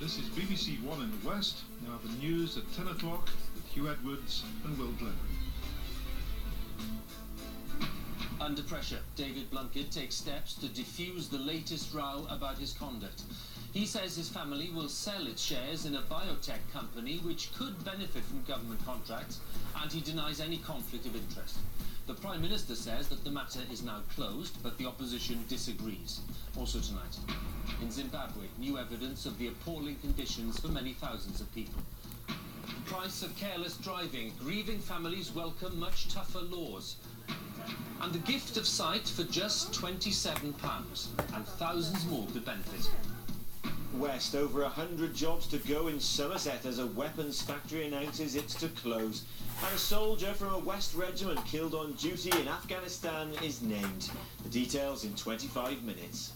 This is BBC One in the West. Now the news at 10 o'clock with Hugh Edwards and Will Glenn. Under pressure, David Blunkett takes steps to defuse the latest row about his conduct. He says his family will sell its shares in a biotech company which could benefit from government contracts, and he denies any conflict of interest. The Prime Minister says that the matter is now closed, but the opposition disagrees. Also tonight, in Zimbabwe, new evidence of the appalling conditions for many thousands of people. Price of careless driving, grieving families welcome much tougher laws. And the gift of sight for just £27, and thousands more could benefit. West, over 100 jobs to go in Somerset as a weapons factory announces it's to close. And a soldier from a West regiment killed on duty in Afghanistan is named. The details in 25 minutes.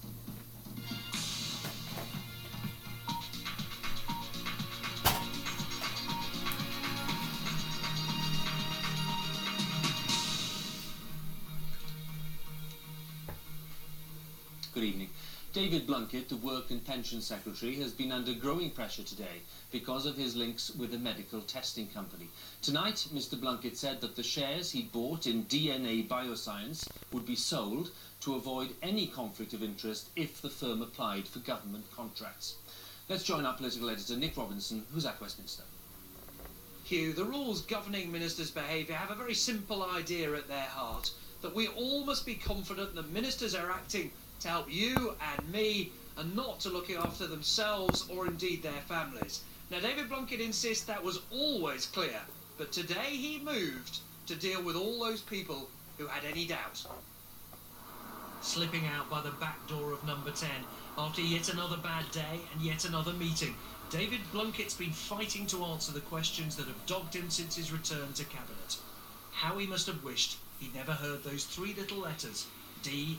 Good evening. David Blunkett, the Work and Pension Secretary, has been under growing pressure today because of his links with a medical testing company. Tonight, Mr. Blunkett said that the shares he bought in DNA Bioscience would be sold to avoid any conflict of interest if the firm applied for government contracts. Let's join our political editor, Nick Robinson, who's at Westminster. Hugh, the rules governing ministers' behaviour have a very simple idea at their heart, that we all must be confident that ministers are acting to help you and me, and not to looking after themselves or indeed their families. Now, David Blunkett insists that was always clear, but today he moved to deal with all those people who had any doubt. Slipping out by the back door of number 10 after yet another bad day and yet another meeting, David Blunkett's been fighting to answer the questions that have dogged him since his return to Cabinet. How he must have wished he'd never heard those three little letters, DNA.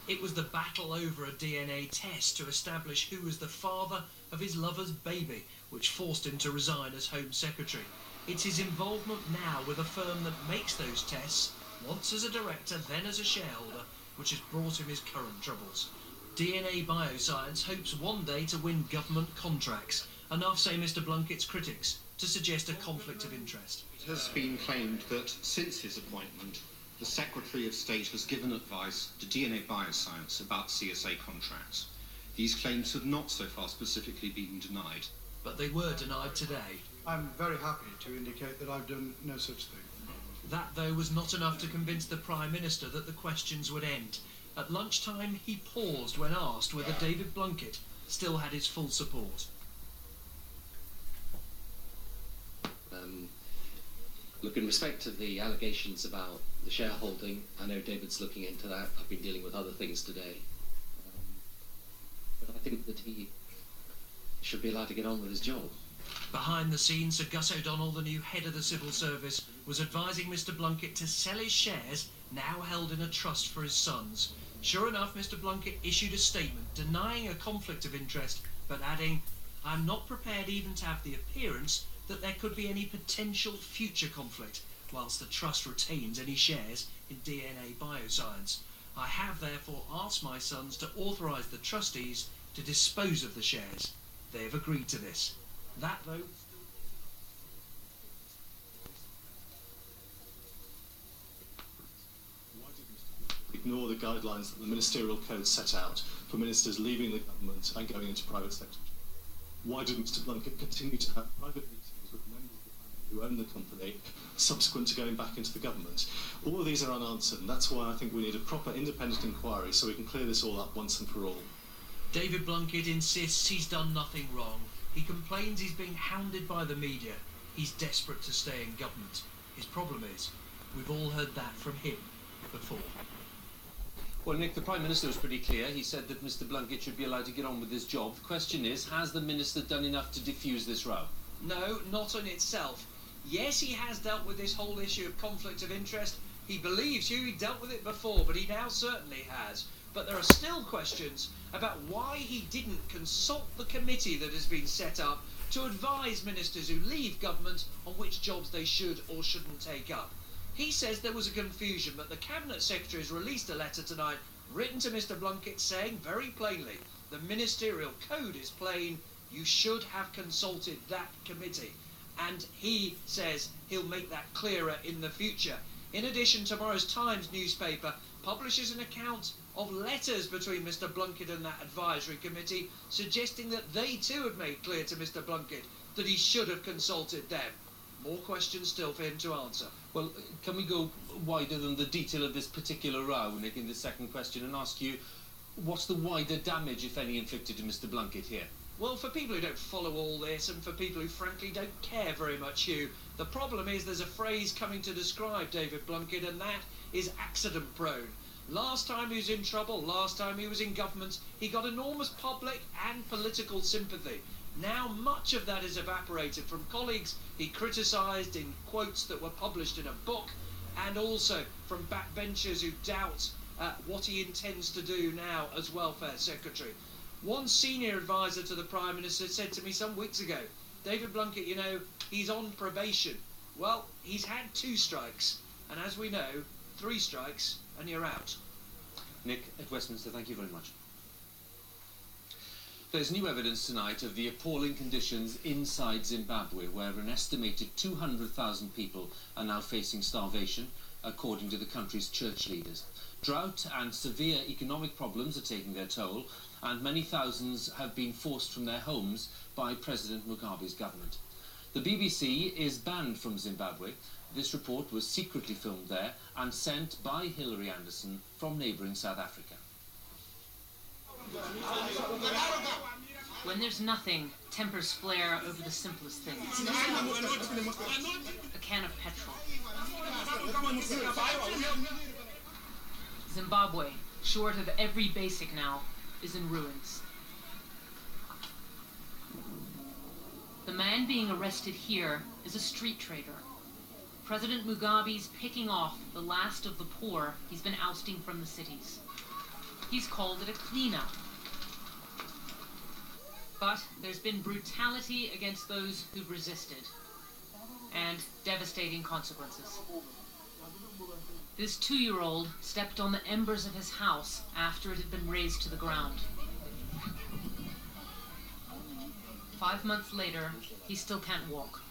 It was the battle over a DNA test to establish who was the father of his lover's baby, which forced him to resign as Home Secretary. It's his involvement now with a firm that makes those tests, once as a director, then as a shareholder, which has brought him his current troubles. DNA Bioscience hopes one day to win government contracts, enough, say Mr. Blunkett's critics, to suggest a conflict of interest. It has been claimed that since his appointment, the Secretary of State has given advice to DNA Bioscience about CSA contracts. These claims have not so far specifically been denied. But they were denied today. I'm very happy to indicate that I've done no such thing. That, though, was not enough to convince the Prime Minister that the questions would end. At lunchtime, he paused when asked whether David Blunkett still had his full support. Look, in respect to the allegations about the shareholding, I know David's looking into that. I've been dealing with other things today. But I think that he should be allowed to get on with his job. Behind the scenes, Sir Gus O'Donnell, the new head of the Civil Service, was advising Mr. Blunkett to sell his shares, now held in a trust for his sons. Sure enough, Mr. Blunkett issued a statement denying a conflict of interest, but adding, "I'm not prepared even to have the appearance that there could be any potential future conflict, whilst the trust retains any shares in DNA Bioscience. I have therefore asked my sons to authorise the trustees to dispose of the shares. They have agreed to this." That, though, ignore the guidelines that the ministerial code set out for ministers leaving the government and going into private sector? Why did Mr. Blunkett continue to have private meetings with members of the family who own the company subsequent to going back into the government? All of these are unanswered, and that's why I think we need a proper independent inquiry so we can clear this all up once and for all. David Blunkett insists he's done nothing wrong. He complains he's being hounded by the media. He's desperate to stay in government. His problem is, we've all heard that from him before. Well, Nick, the Prime Minister was pretty clear. He said that Mr. Blunkett should be allowed to get on with his job. The question is, has the Minister done enough to defuse this row? No, not in itself. Yes, he has dealt with this whole issue of conflict of interest. He believes he dealt with it before, but he now certainly has. But there are still questions about why he didn't consult the committee that has been set up to advise ministers who leave government on which jobs they should or shouldn't take up. He says there was a confusion, but the Cabinet Secretary has released a letter tonight written to Mr. Blunkett saying very plainly the ministerial code is plain, You should have consulted that committee. And he says he'll make that clearer in the future. In addition, tomorrow's Times newspaper publishes an account of letters between Mr Blunkett and that advisory committee, suggesting that they too had made clear to Mr Blunkett that he should have consulted them. More questions still for him to answer. Well, can we go wider than the detail of this particular row, Nick, in the second question, and ask you, what's the wider damage, if any, inflicted to Mr Blunkett here? Well, for people who don't follow all this, and for people who frankly don't care very much, Hugh, the problem is there's a phrase coming to describe David Blunkett, and that is accident prone. Last time he was in trouble, last time he was in government, he got enormous public and political sympathy. Now much of that is evaporated from colleagues he criticised in quotes that were published in a book, and also from backbenchers who doubt what he intends to do now as Welfare Secretary. One senior advisor to the Prime Minister said to me some weeks ago, David Blunkett, you know, he's on probation. Well, he's had 2 strikes, and as we know, 3 strikes and you're out. Nick, at Westminster, thank you very much. There's new evidence tonight of the appalling conditions inside Zimbabwe, where an estimated 200,000 people are now facing starvation, according to the country's church leaders. Drought and severe economic problems are taking their toll, and many thousands have been forced from their homes by President Mugabe's government. The BBC is banned from Zimbabwe. This report was secretly filmed there and sent by Hilary Anderson from neighbouring South Africa. When there's nothing, tempers flare over the simplest things. A can of petrol. Zimbabwe, short of every basic now, is in ruins. The man being arrested here is a street trader. President Mugabe's picking off the last of the poor he's been ousting from the cities. He's called it a cleanup. But there's been brutality against those who've resisted, and devastating consequences. This 2-year-old stepped on the embers of his house after it had been razed to the ground. 5 months later, he still can't walk.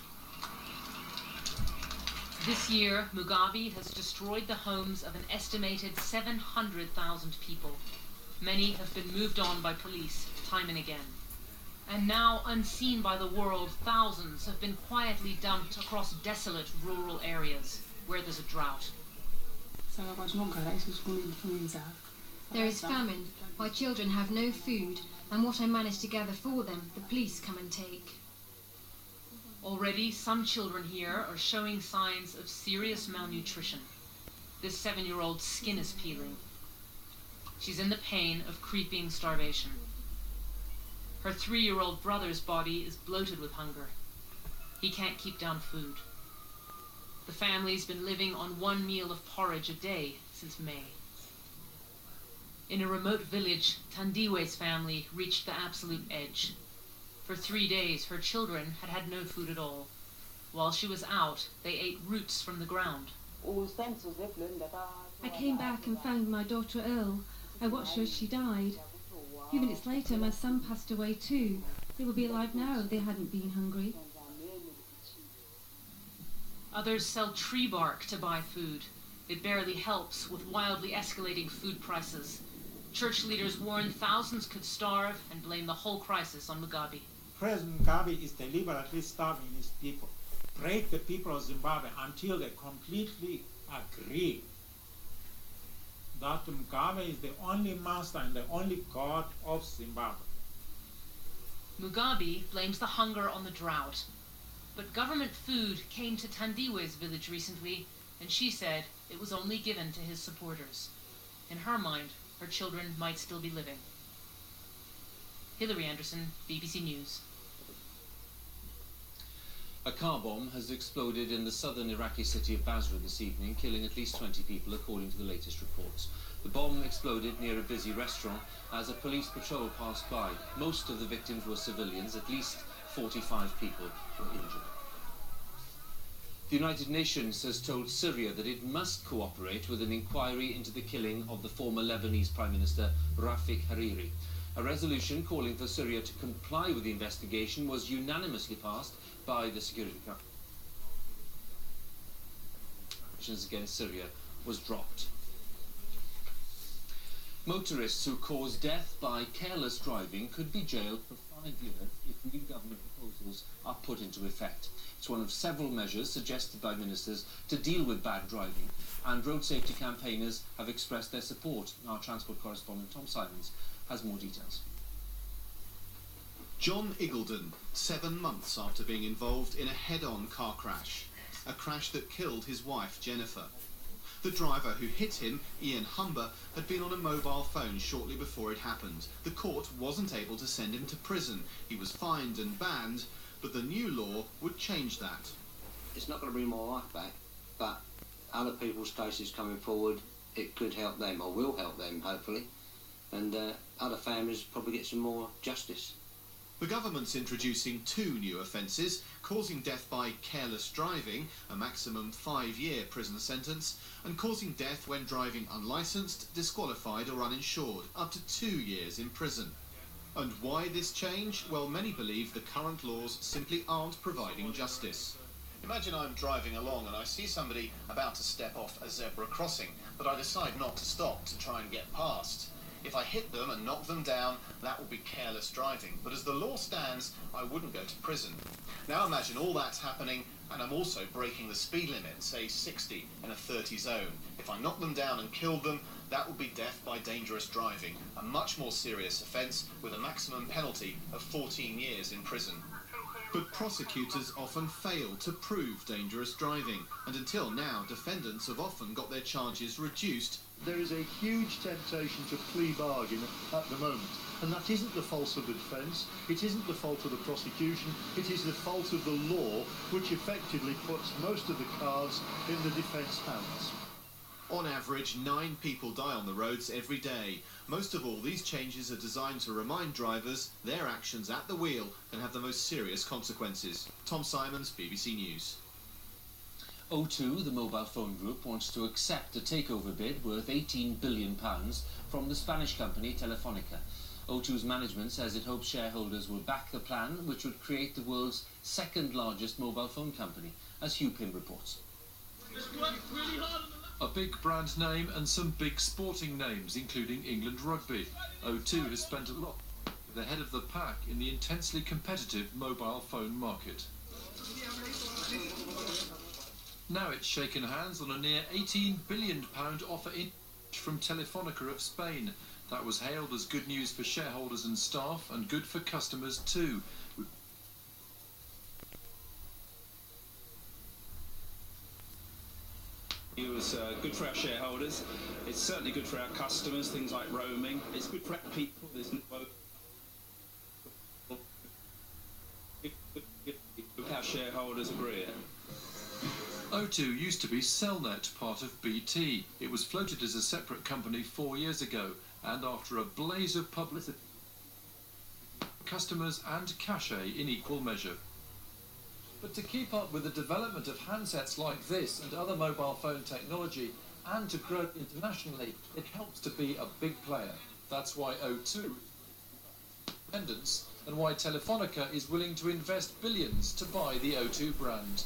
This year, Mugabe has destroyed the homes of an estimated 700,000 people. Many have been moved on by police time and again. And now, unseen by the world, thousands have been quietly dumped across desolate rural areas where there's a drought. There is famine. My children have no food, and what I manage to gather for them, the police come and take. Already, some children here are showing signs of serious malnutrition. This 7-year-old's skin is peeling. She's in the pain of creeping starvation. Her 3-year-old brother's body is bloated with hunger. He can't keep down food. The family's been living on 1 meal of porridge a day since May. In a remote village, Tandiwe's family reached the absolute edge. For 3 days, her children had had no food at all. While she was out, they ate roots from the ground. I came back and found my daughter ill. I watched her as she died. A few minutes later, my son passed away too. They would be alive now if they hadn't been hungry. Others sell tree bark to buy food. It barely helps with wildly escalating food prices. Church leaders warn thousands could starve and blame the whole crisis on Mugabe. President Mugabe is deliberately starving his people. Break the people of Zimbabwe until they completely agree that Mugabe is the only master and the only god of Zimbabwe. Mugabe blames the hunger on the drought. But government food came to Tandiwe's village recently, and she said it was only given to his supporters. In her mind, her children might still be living. Hilary Anderson, BBC News. A car bomb has exploded in the southern Iraqi city of Basra this evening, killing at least 20 people, according to the latest reports. The bomb exploded near a busy restaurant as a police patrol passed by. Most of the victims were civilians. At least 45 people were injured. The United Nations has told Syria that it must cooperate with an inquiry into the killing of the former Lebanese Prime Minister Rafik Hariri. A resolution calling for Syria to comply with the investigation was unanimously passed by the Security Council. Sanctions against Syria was dropped. Motorists who cause death by careless driving could be jailed for 5 years if new government proposals are put into effect. It's one of several measures suggested by ministers to deal with bad driving, and road safety campaigners have expressed their support. Our transport correspondent Tom Simons has more details. John Iggulden, 7 months after being involved in a head-on car crash, a crash that killed his wife Jennifer. The driver who hit him, Ian Humber, had been on a mobile phone shortly before it happened. The court wasn't able to send him to prison. He was fined and banned, but the new law would change that. It's not going to bring my life back, but other people's cases coming forward, it could help them, or will help them, hopefully, and other families probably get some more justice. The government's introducing 2 new offences: causing death by careless driving, a maximum 5-year prison sentence, and causing death when driving unlicensed, disqualified or uninsured, up to 2 years in prison. And why this change? Well, many believe the current laws simply aren't providing justice. Imagine I'm driving along and I see somebody about to step off a zebra crossing, but I decide not to stop to try and get past. If I hit them and knock them down, that will be careless driving. But as the law stands, I wouldn't go to prison. Now imagine all that's happening, and I'm also breaking the speed limit, say 60 in a 30 zone. If I knock them down and kill them, that would be death by dangerous driving, a much more serious offence with a maximum penalty of 14 years in prison. But prosecutors often fail to prove dangerous driving, and until now, defendants have often got their charges reduced. There is a huge temptation to plea bargain at the moment, and that isn't the fault of the defence, it isn't the fault of the prosecution, it is the fault of the law, which effectively puts most of the cards in the defence hands. On average, 9 people die on the roads every day. Most of all, these changes are designed to remind drivers their actions at the wheel can have the most serious consequences. Tom Simons, BBC News. O2, the mobile phone group, wants to accept a takeover bid worth £18 billion from the Spanish company Telefonica. O2's management says it hopes shareholders will back the plan, which would create the world's second largest mobile phone company, as Hugh Pym reports. A big brand name and some big sporting names, including England Rugby. O2 has spent a lot at the head of the pack in the intensely competitive mobile phone market. Now it's shaken hands on a near £18 billion offer from Telefonica of Spain. That was hailed as good news for shareholders and staff, and good for customers too. It was good for our shareholders. It's certainly good for our customers, things like roaming. It's good for our people. Our shareholders agree. O2 used to be Cellnet, part of BT. It was floated as a separate company 4 years ago, and after a blaze of publicity, customers and cachet in equal measure. But to keep up with the development of handsets like this and other mobile phone technology, and to grow internationally, it helps to be a big player. That's why O2 independence, and why Telefonica is willing to invest billions to buy the O2 brand.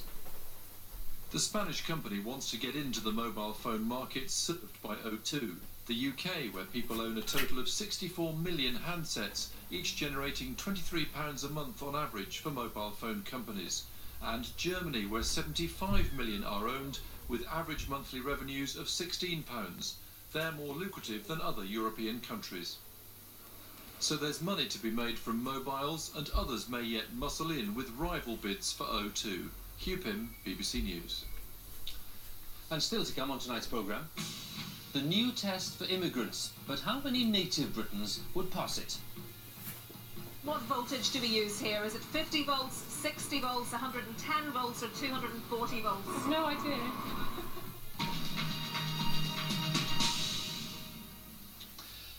The Spanish company wants to get into the mobile phone market served by O2. The UK, where people own a total of 64 million handsets, each generating £23 a month on average for mobile phone companies. And Germany, where 75 million are owned, with average monthly revenues of £16. They're more lucrative than other European countries. So there's money to be made from mobiles, and others may yet muscle in with rival bids for O2. Hugh Pym, BBC News. And still to come on tonight's programme, the new test for immigrants, but how many native Britons would pass it? What voltage do we use here? Is it 50 volts, 60 volts, 110 volts or 240 volts? No idea.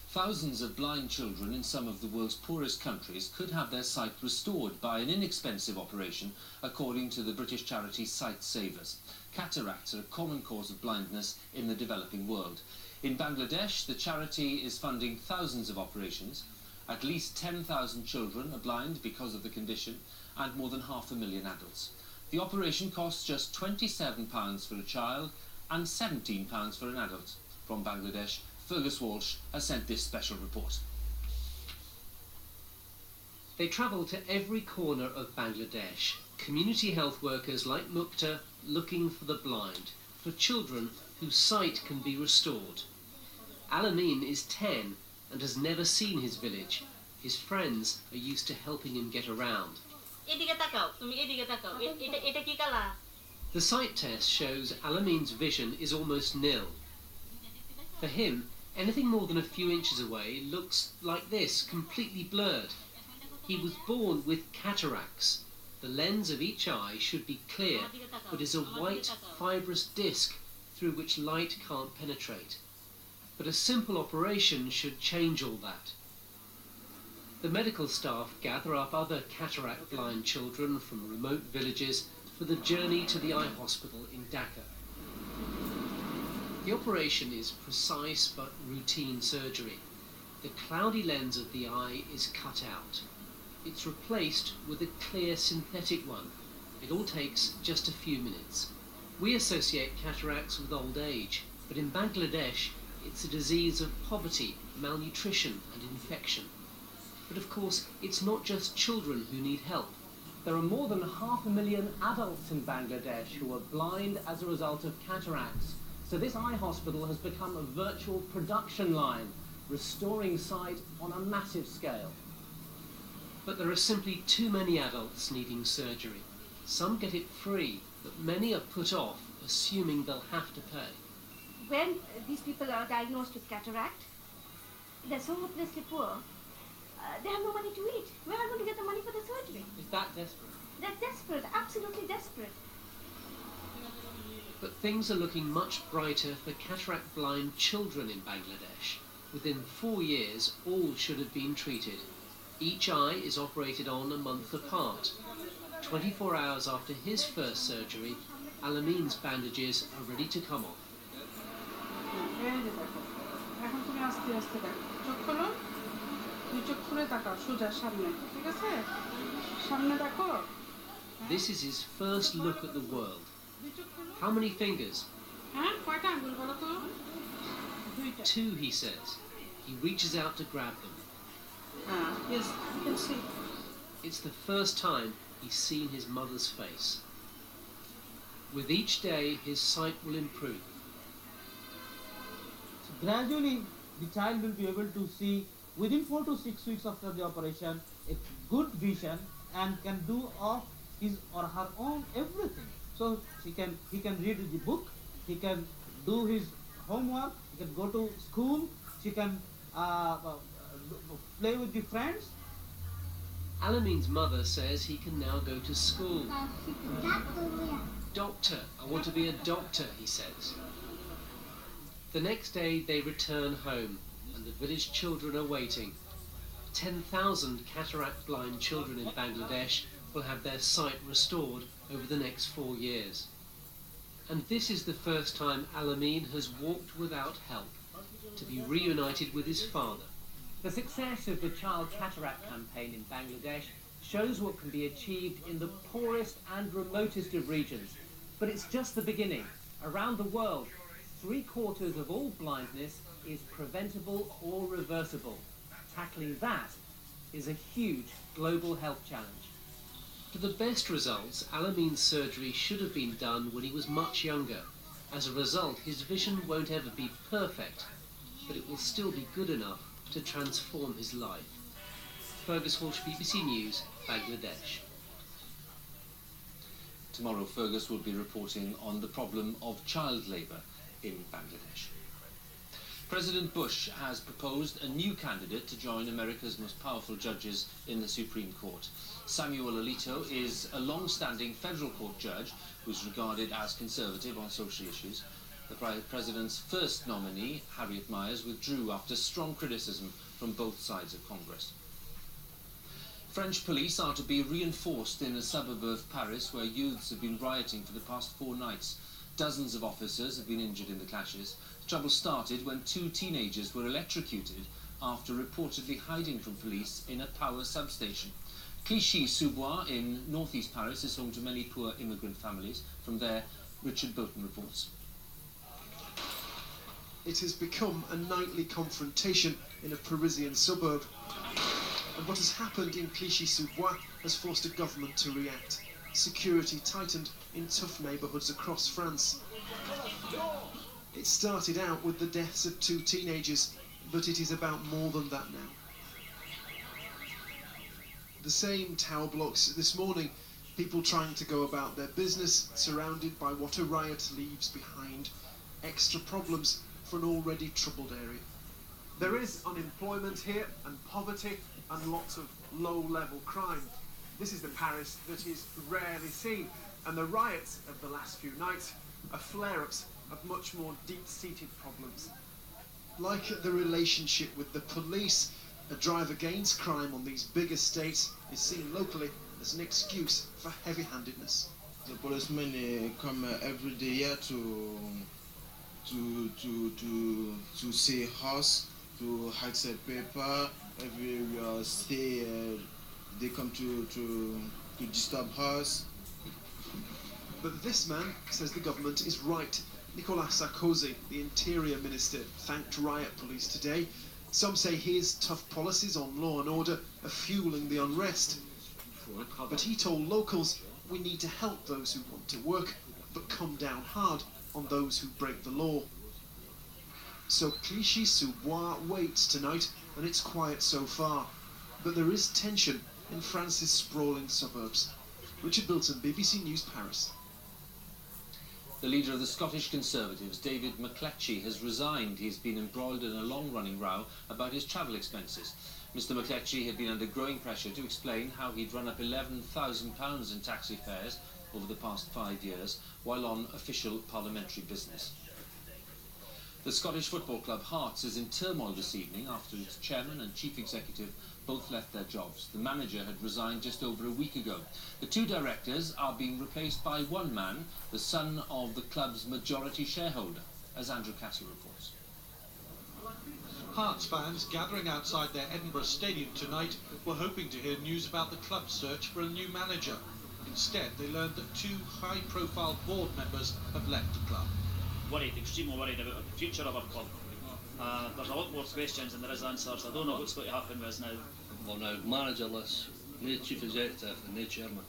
Thousands of blind children in some of the world's poorest countries could have their sight restored by an inexpensive operation, according to the British charity Sight Savers. Cataracts are a common cause of blindness in the developing world. In Bangladesh, the charity is funding thousands of operations. At least 10,000 children are blind because of the condition, and more than 500,000 adults. The operation costs just £27 for a child and £17 for an adult. From Bangladesh, Fergus Walsh has sent this special report. They travel to every corner of Bangladesh. Community health workers like Mukta looking for the blind, for children whose sight can be restored. Alamin is 10 and has never seen his village. His friends are used to helping him get around. The sight test shows Alamin's vision is almost nil. For him, anything more than a few inches away looks like this, completely blurred. He was born with cataracts. The lens of each eye should be clear, but is a white, fibrous disc through which light can't penetrate. But a simple operation should change all that. The medical staff gather up other cataract-blind children from remote villages for the journey to the eye hospital in Dhaka. The operation is precise but routine surgery. The cloudy lens of the eye is cut out. It's replaced with a clear synthetic one. It all takes just a few minutes. We associate cataracts with old age, but in Bangladesh it's a disease of poverty, malnutrition and infection. But of course, it's not just children who need help. There are more than 500,000 adults in Bangladesh who are blind as a result of cataracts. So this eye hospital has become a virtual production line, restoring sight on a massive scale. But there are simply too many adults needing surgery. Some get it free, but many are put off, assuming they'll have to pay. When these people are diagnosed with cataract, they're so hopelessly poor, they have no money to eat. Where are they going to get the money for the surgery? Is that desperate? They're desperate, absolutely desperate. But things are looking much brighter for cataract-blind children in Bangladesh. Within 4 years, all should have been treated. Each eye is operated on a month apart. 24 hours after his first surgery, Alamin's bandages are ready to come off. This is his first look at the world. How many fingers? 2, he says. He reaches out to grab them. Yes, you can see. It's the first time he's seen his mother's face. With each day, his sight will improve. So gradually, the child will be able to see within 4 to 6 weeks after the operation a good vision and can do of his or her own everything. So he can read the book, he can do his homework, he can go to school, she can play with the friends. Alamin's mother says he can now go to school. Doctor, I want to be a doctor, he says. The next day they return home and the village children are waiting. 10,000 cataract-blind children in Bangladesh will have their sight restored over the next 4 years. And this is the first time Alamin has walked without help, to be reunited with his father. The success of the Child Cataract campaign in Bangladesh shows what can be achieved in the poorest and remotest of regions. But it's just the beginning. Around the world, 3/4 of all blindness is preventable or reversible. Tackling that is a huge global health challenge. For the best results, Alamin's surgery should have been done when he was much younger. As a result, his vision won't ever be perfect, but it will still be good enough to transform his life. Fergus Walsh, BBC News, Bangladesh. Tomorrow, Fergus will be reporting on the problem of child labour in Bangladesh. President Bush has proposed a new candidate to join America's most powerful judges in the Supreme Court. Samuel Alito is a long-standing federal court judge who's regarded as conservative on social issues. The president's first nominee, Harriet Miers, withdrew after strong criticism from both sides of Congress. French police are to be reinforced in a suburb of Paris where youths have been rioting for the past 4 nights. Dozens of officers have been injured in the clashes. The trouble started when 2 teenagers were electrocuted after reportedly hiding from police in a power substation. Clichy-sous-Bois in northeast Paris is home to many poor immigrant families. From there, Richard Bolton reports. It has become a nightly confrontation in a Parisian suburb. And what has happened in Clichy-sous-Bois has forced a government to react. Security tightened in tough neighbourhoods across France. It started out with the deaths of 2 teenagers, but it is about more than that now. The same tower blocks this morning, people trying to go about their business, surrounded by what a riot leaves behind. Extra problems for an already troubled area. There is unemployment here and poverty and lots of low-level crime. This is the Paris that is rarely seen, and the riots of the last few nights are flare-ups of much more deep-seated problems. Like the relationship with the police, a drive against crime on these big estates is seen locally as an excuse for heavy-handedness. The policemen come every day here to see us, to accept paper. Every stay, they come to disturb us. But this man says the government is right. Nicolas Sarkozy, the Interior Minister, thanked riot police today. Some say his tough policies on law and order are fueling the unrest. But he told locals, we need to help those who want to work, but come down hard on those who break the law. So Clichy-sous-Bois waits tonight, and it's quiet so far. But there is tension in France's sprawling suburbs. Richard Bilton, BBC News, Paris. The leader of the Scottish Conservatives, David McCletchie, has resigned. He's been embroiled in a long-running row about his travel expenses. Mr McCletchie had been under growing pressure to explain how he'd run up £11,000 in taxi fares over the past 5 years while on official parliamentary business. The Scottish football club Hearts is in turmoil this evening after its chairman and chief executive both left their jobs. The manager had resigned just over a week ago. The 2 directors are being replaced by one man, the son of the club's majority shareholder, as Andrew Castle reports. Hearts fans gathering outside their Edinburgh stadium tonight were hoping to hear news about the club's search for a new manager. Instead, they learned that 2 high-profile board members have left the club. Worried, extremely worried about the future of our club. There's a lot more questions than there is answers. I don't know what's going to happen with us now. Well, now, managerless, no chief executive and no chairman.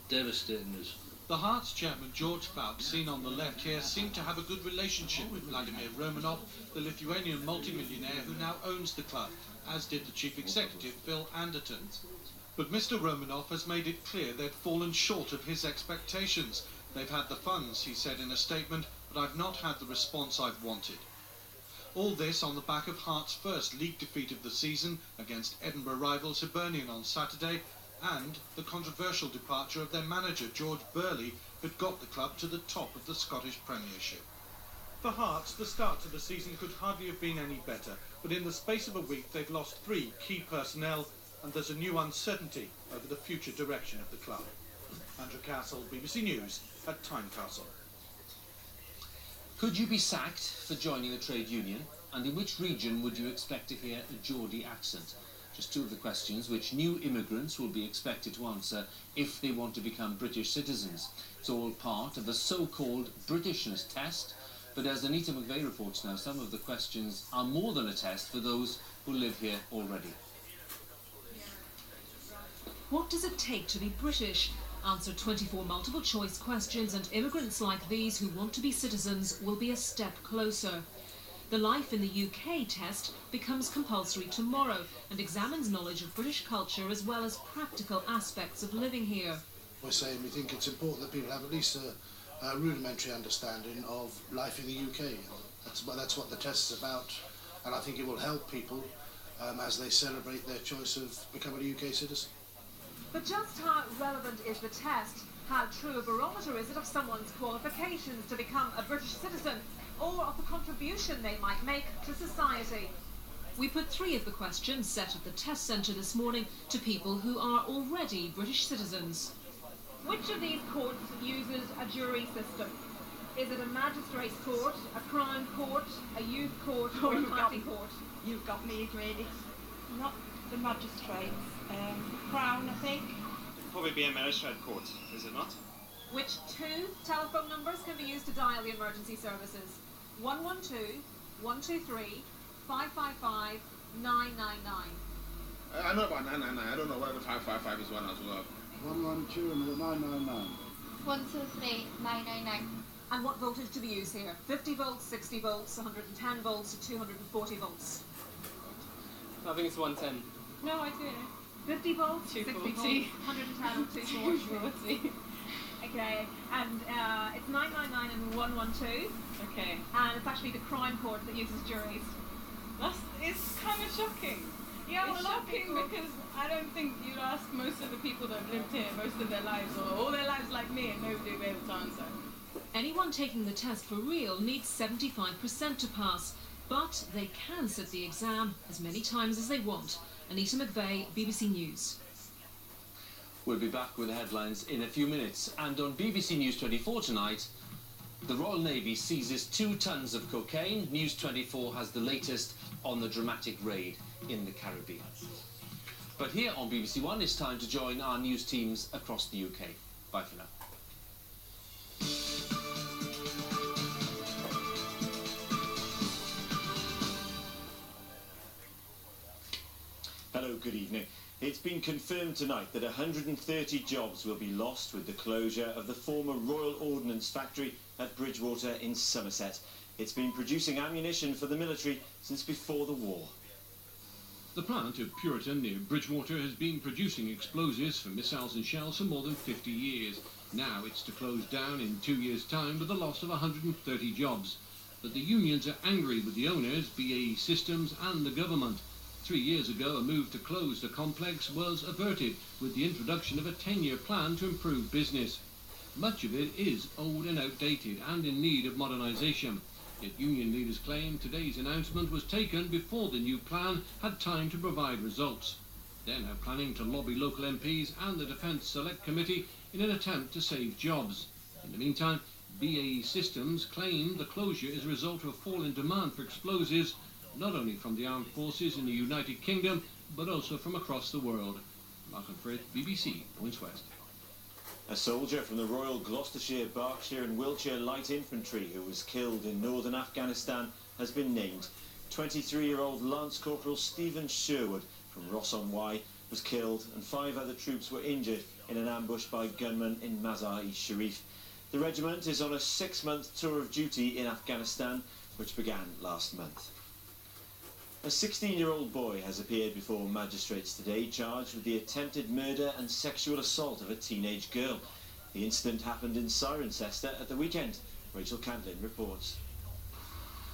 Devastating news. The Hearts chairman, George Falk, seen on the left here, seemed to have a good relationship with Vladimir Romanov, the Lithuanian multimillionaire who now owns the club, as did the chief executive, Phil Anderton. But Mr Romanov has made it clear they'd fallen short of his expectations. They've had the funds, he said in a statement, but I've not had the response I've wanted. All this on the back of Hearts' first league defeat of the season against Edinburgh rivals Hibernian on Saturday, and the controversial departure of their manager George Burley, who'd got the club to the top of the Scottish Premiership. For Hearts, the start to the season could hardly have been any better, but in the space of a week they've lost 3 key personnel, and there's a new uncertainty over the future direction of the club. Andrew Castle, BBC News, at Tynecastle. Could you be sacked for joining a trade union? And in which region would you expect to hear a Geordie accent? Just 2 of the questions which new immigrants will be expected to answer if they want to become British citizens. It's all part of the so-called Britishness test, but as Anita McVeigh reports now, some of the questions are more than a test for those who live here already. What does it take to be British? Answer 24 multiple-choice questions, and immigrants like these who want to be citizens will be a step closer. The Life in the UK test becomes compulsory tomorrow and examines knowledge of British culture as well as practical aspects of living here. We're saying we think it's important that people have at least a rudimentary understanding of life in the UK. That's what the test is about, and I think it will help people as they celebrate their choice of becoming a UK citizen. But just how relevant is the test? How true a barometer is it of someone's qualifications to become a British citizen, or of the contribution they might make to society? We put 3 of the questions set at the test centre this morning to people who are already British citizens. Which of these courts uses a jury system? Is it a magistrate's court, a crime court, a youth court, or a county court? You've got me, really. Not the magistrates. Crown, I think. It'd probably be a magistrate court, is it not? Which two telephone numbers can be used to dial the emergency services? 112, 123, 555, 999. I know about 999. I don't know whether 555 is one as well. 112 and 999. 123 999. And what voltage do we use here? 50 volts, 60 volts, 110 volts, or 240 volts? I think it's 110. No idea. 50 volts, 60 volts, 110 or 240. Okay, and it's 999 and 112. Okay. And it's actually the crime court that uses juries. It's kind of shocking. Yeah, well, It's a lot of shocking people... because I don't think you'd ask most of the people that have lived here most of their lives, or all their lives like me, and nobody would be able to answer. Anyone taking the test for real needs 75% to pass, but they can sit the exam as many times as they want. Anita McVeigh, BBC News. We'll be back with the headlines in a few minutes. And on BBC News 24 tonight, the Royal Navy seizes 2 tons of cocaine. News 24 has the latest on the dramatic raid in the Caribbean. But here on BBC One, it's time to join our news teams across the UK. Bye for now. Hello, good evening. It's been confirmed tonight that 130 jobs will be lost with the closure of the former Royal Ordnance Factory at Bridgwater in Somerset. It's been producing ammunition for the military since before the war. The plant at Puriton near Bridgwater has been producing explosives for missiles and shells for more than 50 years. Now it's to close down in 2 years' time with the loss of 130 jobs. But the unions are angry with the owners, BAE Systems and the government. 3 years ago, a move to close the complex was averted with the introduction of a 10-year plan to improve business. Much of it is old and outdated and in need of modernisation. Yet union leaders claim today's announcement was taken before the new plan had time to provide results. They're now planning to lobby local MPs and the Defence Select Committee in an attempt to save jobs. In the meantime, BAE Systems claim the closure is a result of a fall in demand for explosives, not only from the armed forces in the United Kingdom, but also from across the world. Malcolm Frith, BBC, Points West. A soldier from the Royal Gloucestershire, Berkshire and Wiltshire Light Infantry who was killed in northern Afghanistan has been named. 23-year-old Lance Corporal Stephen Sherwood from Ross-on-Wye was killed and 5 other troops were injured in an ambush by gunmen in Mazar-e-Sharif. The regiment is on a 6-month tour of duty in Afghanistan, which began last month. A 16-year-old boy has appeared before magistrates today charged with the attempted murder and sexual assault of a teenage girl. The incident happened in Cirencester at the weekend. Rachel Cantlin reports.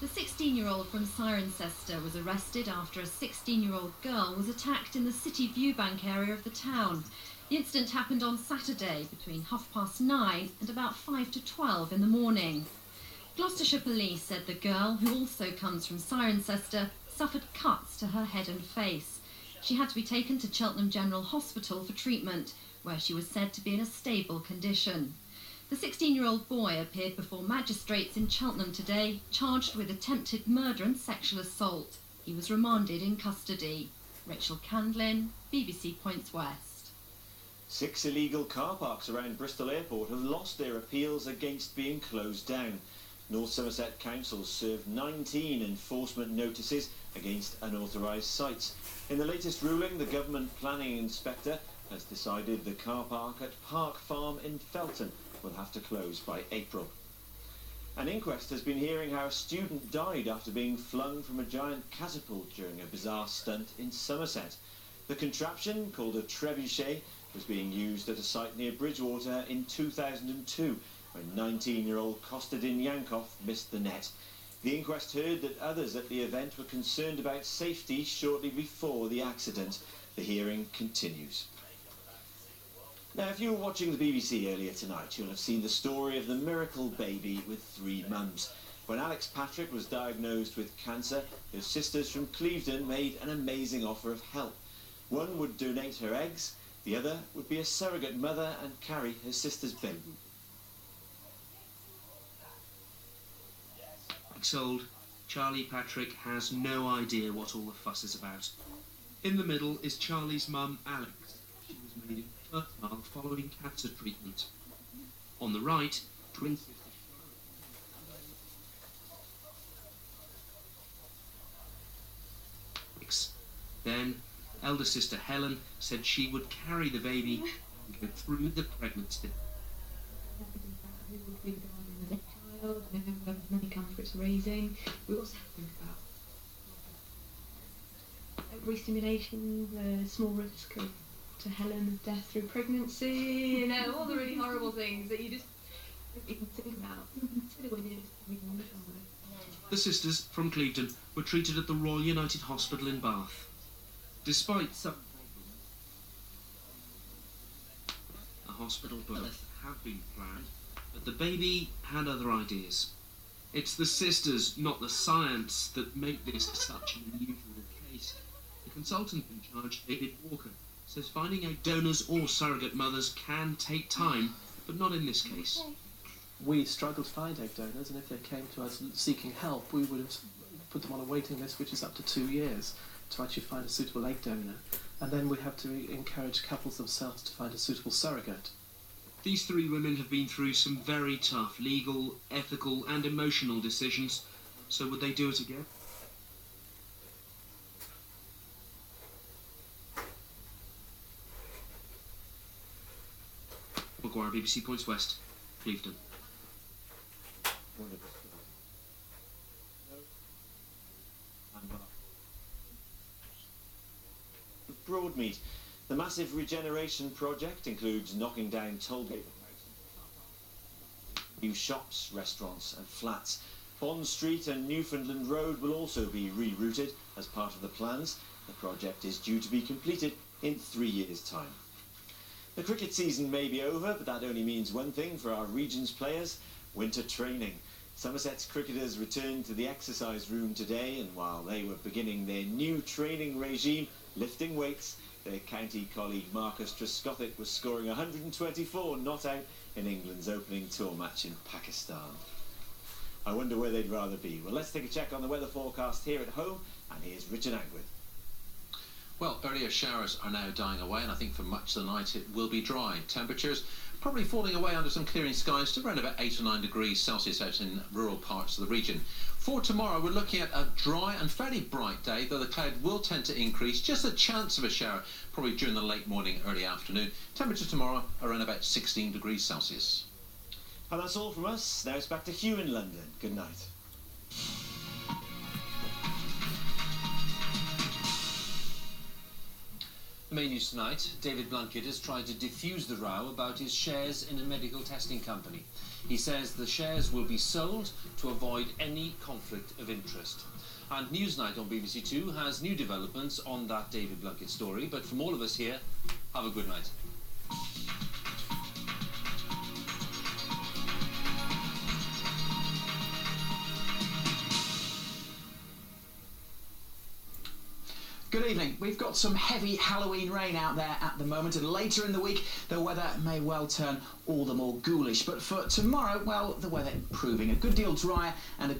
The 16-year-old from Cirencester was arrested after a 16-year-old girl was attacked in the City Viewbank area of the town. The incident happened on Saturday between 9:30 and about 5 to 12 in the morning. Gloucestershire Police said the girl, who also comes from Cirencester, suffered cuts to her head and face. She had to be taken to Cheltenham General Hospital for treatment, where she was said to be in a stable condition. The 16-year-old boy appeared before magistrates in Cheltenham today, charged with attempted murder and sexual assault. He was remanded in custody. Rachel Cantlin, BBC Points West. 6 illegal car parks around Bristol Airport have lost their appeals against being closed down. North Somerset Council served 19 enforcement notices against unauthorised sites. In the latest ruling, the government planning inspector has decided the car park at Park Farm in Felton will have to close by April. An inquest has been hearing how a student died after being flung from a giant catapult during a bizarre stunt in Somerset. The contraption, called a trebuchet, was being used at a site near Bridgwater in 2002. When 19-year-old Kostadin Yankov missed the net. The inquest heard that others at the event were concerned about safety shortly before the accident. The hearing continues. Now, if you were watching the BBC earlier tonight, you'll have seen the story of the miracle baby with 3 mums. When Alex Patrick was diagnosed with cancer, her sisters from Clevedon made an amazing offer of help. One would donate her eggs, the other would be a surrogate mother and carry her sister's baby. weeks old, Charlie Patrick has no idea what all the fuss is about. In the middle is Charlie's mum, Alex. She was made infertile following cancer treatment. On the right, twin sister Charlotte. Then, elder sister Helen said she would carry the baby and go through the pregnancy. Child, and who has many comforts raising. We also have to think about ovary stimulation, the small risk of to Helen of death through pregnancy, you know, all the really horrible things that you just don't even think about. Consider when you're just making a child. The sisters from Clevedon were treated at the Royal United Hospital in Bath. Despite some problems, a hospital birth had been planned, but the baby had other ideas. It's the sisters, not the science, that make this such an unusual case. The consultant in charge, David Walker, says finding out donors or surrogate mothers can take time, but not in this case. We struggled to find egg donors, and if they came to us seeking help, we would have put them on a waiting list, which is up to 2 years, to actually find a suitable egg donor. And then we have to encourage couples themselves to find a suitable surrogate. These three women have been through some very tough legal, ethical and emotional decisions, so would they do it again? Maguire, BBC Points West, Clevedon. Broadmead. The massive regeneration project includes knocking down tollgate, new shops, restaurants and flats. Bond Street and Newfoundland Road will also be rerouted as part of the plans. The project is due to be completed in 3 years' time. The cricket season may be over, but that only means one thing for our region's players: winter training. Somerset's cricketers returned to the exercise room today, and while they were beginning their new training regime, lifting weights, their county colleague Marcus Trescothick was scoring 124 not out in England's opening tour match in Pakistan. I wonder where they'd rather be. Well, let's take a check on the weather forecast here at home, and here's Richard Angwith. Well, earlier showers are now dying away, and I think for much of the night it will be dry. Temperatures probably falling away under some clearing skies to around about 8 or 9 degrees Celsius out in rural parts of the region. For tomorrow, we're looking at a dry and fairly bright day, though the cloud will tend to increase. Just a chance of a shower, probably during the late morning, early afternoon. Temperatures tomorrow around about 16 degrees Celsius. And that's all from us. Now it's back to Hugh in London. Good night. The main news tonight: David Blunkett has tried to defuse the row about his shares in a medical testing company. He says the shares will be sold to avoid any conflict of interest. And Newsnight on BBC Two has new developments on that David Blunkett story. But from all of us here, have a good night. Good evening. We've got some heavy Halloween rain out there at the moment, and later in the week the weather may well turn all the more ghoulish. But for tomorrow, well, the weather improving, a good deal drier and a